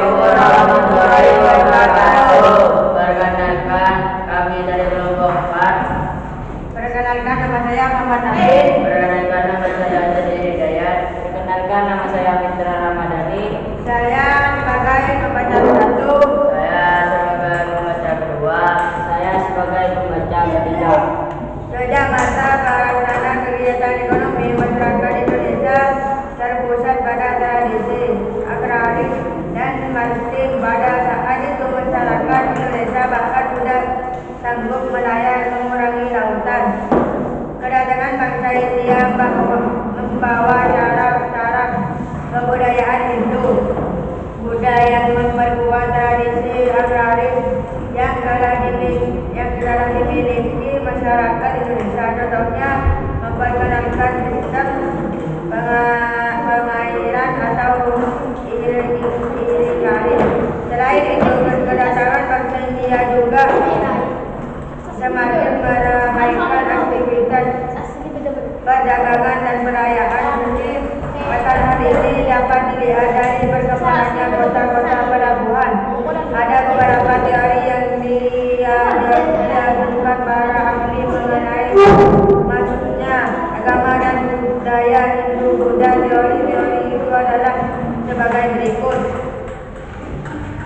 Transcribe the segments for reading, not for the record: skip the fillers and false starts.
warahmatullahi wabarakatuh. Perkenalkan, kami dari kelompok 4. Perkenalkan, nama saya Muhammad Nabil. Perkenalkan, nama saya Azadi Hidayat. Perkenalkan, nama saya Mitra Ramadhani. Saya sebagai pembaca satu. Saya sebagai pembaca kedua. Saya sebagai pembaca ketiga. Sejak masa pelaksanaan kegiatan ekonomi masyarakat Indonesia terpusat pada tradisi agraris dan maritim. Pada saat itu masyarakat Indonesia bahkan sudah sanggup nelayan mengurangi lautan. Kedatangan bangsa India membawa cara kebudayaan Hindu, budaya yang memperkuat tradisi agraris yang telah dimiliki masyarakat Indonesia. Contohnya memperkenalkan sistem pengairan atau irigasi. Selain itu, kedatangan bangsa India juga semakin meramaikan aktivitas perdagangan dan perayaan seperti pasar hari ini dapat dilihat dari perkembangannya kota-kota pelabuhan. Ada beberapa teori yang diajukan para ahli mengenai maksudnya agama dan budaya Hindu Buddha. Teori-teori itu adalah sebagai berikut.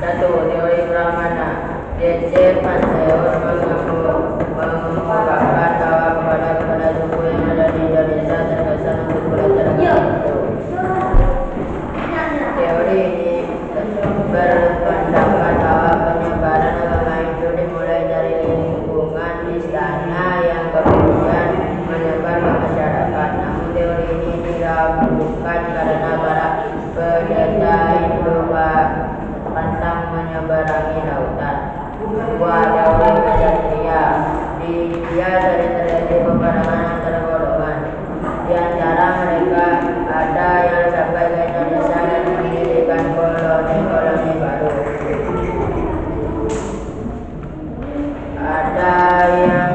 1. Teori Brahmana. D.C. Manseur mengungkapkan bahwa kepada suku yang ada di Indonesia terkesan untuk belajar agama Hindu. Teori ini berpendapat bahwa penyebaran agama Hindu dimulai dari lingkungan istana yang kemudian menyebar ke masyarakat. Namun teori ini diragukan karena para pendeta Hindu pantang menyeberangi lautan. 2. Teori kesatria. Di India sering terjadi peperangan antara golongan. Di antara mereka ada yang sampai ke Indonesia dan mendirikan koloni-koloni baru. Ada yang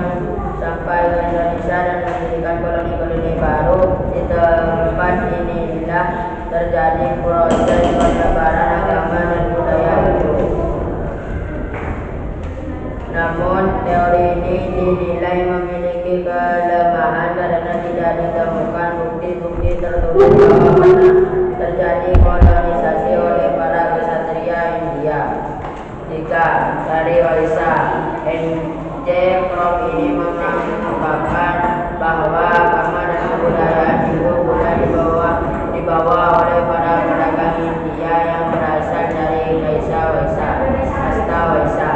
sampai ke Indonesia dan mendirikan koloni-koloni baru. Di tempat inilah terjadi proses penyebaran agama dan budaya Hindu. Namun teori ini dinilai memiliki kelemahan karena tidak ditemukan bukti-bukti tertulis bahwa pernah terjadi kolonisasi oleh para ksatria India. 3. Dari Waisa. N.J. Krop ini mengungkapkan bahwa agama dan kebudayaan Hindu Buddha dibawa oleh para pedagang India yang berasal dari kasta Waisa.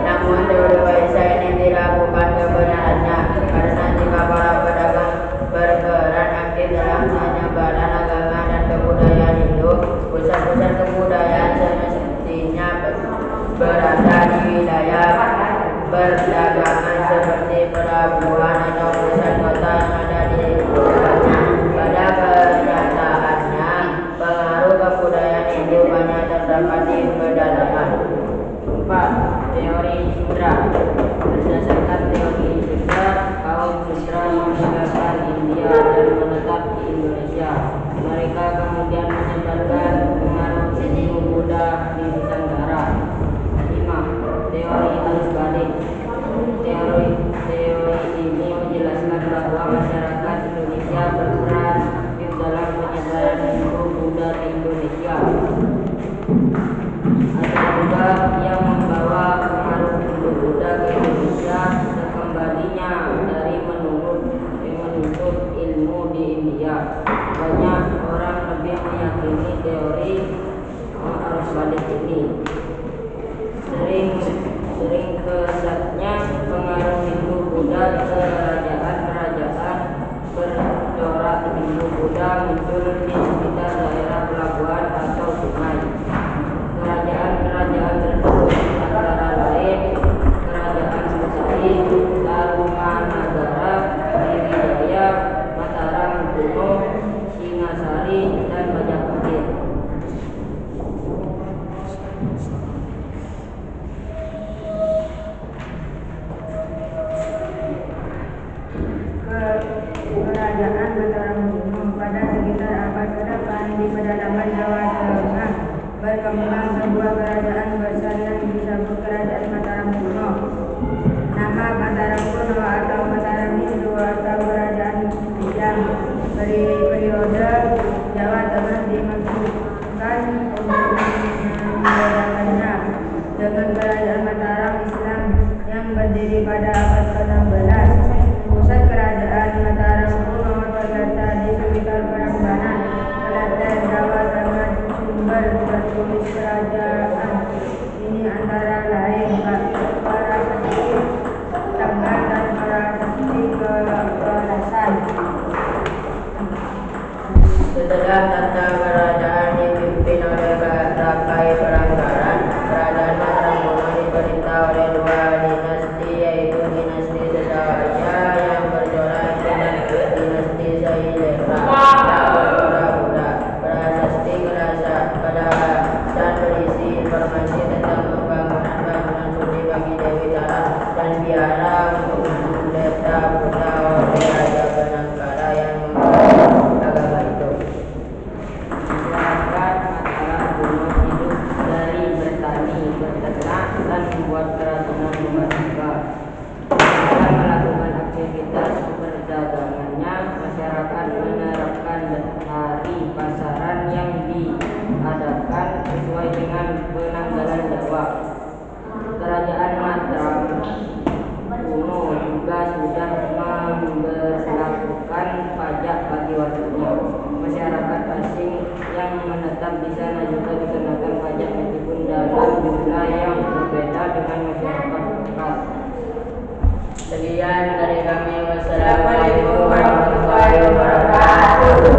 Namun teori Waisa ini diragukan kebenarannya karena jika para pedagang berperan aktif dalam penyebaran agama dan kebudayaan Hindu, pusat-pusat kebudayaan semestinya berada di wilayah perdagangan seperti pelabuhan atau pusat kota yang ada di dalamnya. Pada kenyataannya, pengaruh kebudayaan Hindu banyak terdapat di pedalaman. 4. Teori Sudra. Berdasarkan teori Sudra, kaum Sudra meninggalkan India dan menetap di Indonesia. Mereka kemudian menyebarkan pengaruh Hindu Buddha di Nusantara. 5. Teori arus balik. Teori ini menjelaskan bahwa masyarakat Indonesia berperan aktif dalam penyebaran Hindu Buddha di Indonesia. Ada juga yang membawa pengaruh Hindu Buddha ke Indonesia sekembalinya dari menuntut ilmu di India. Banyak orang lebih meyakini teori arus balik ini. Sering pesatnya pengaruh Hindu Buddha ke kerajaan bercorak Hindu Buddha muncul di sekitar daerah pelabuhan atau sungai. Kerajaan tersebut antara lain Kerajaan Sri, Tarumanagara, Sriwijaya, Mataram Kuno, Singasari, dan Majapahit. berkembang sebuah kerajaan besar yang disebut Kerajaan Mataram kuno. Nama Mataram kuno atau Mataram Hindu atau Kerajaan Bijang periode Jawa Tengah dimaksudkan untuk membedakannya dengan Kerajaan Mataram Islam yang berdiri pada abad ke-16. Pusat Kerajaan Mataram kuno terletak di sekitar Prambanan, Klaten, Jawa Tengah. Sumber tertulis kerajaan ini antara lain Prasasti Tengah dan Prasasti Kepelasan. Setelah tata kerajaan dipimpin oleh Rakai Peranggaran, kerajaan Mataram kuno diperintah oleh dua dinasti, yaitu dinasti Sedaja yang bercorak dengan dinasti Sailendra yang berpura-pura. Prasasti Kedara dan berisi informasi tentang pembangunan suci bagi Dewi Tara dan biara untuk pendeta putra oleh Raja Penangkara yang membangun agama itu. Masyarakat Mataram kuno hidup dari bertani, berternak, dan membuat kerajinan rumah tangga. Dengan melakukan aktivitas perdagangannya, masyarakat menerapkan hari pasaran yang diadakan sesuai dengan penanggalan Jawa. Kerajaan Mataram kuno juga sudah memberlakukan pajak bagi warganya. Masyarakat asing yang menetap di sana juga dikenakan pajak meskipun dalam jumlah yang berbeda dengan masyarakat lokal. Sekian dari kami. Wassalamualaikum warahmatullahi wabarakatuh.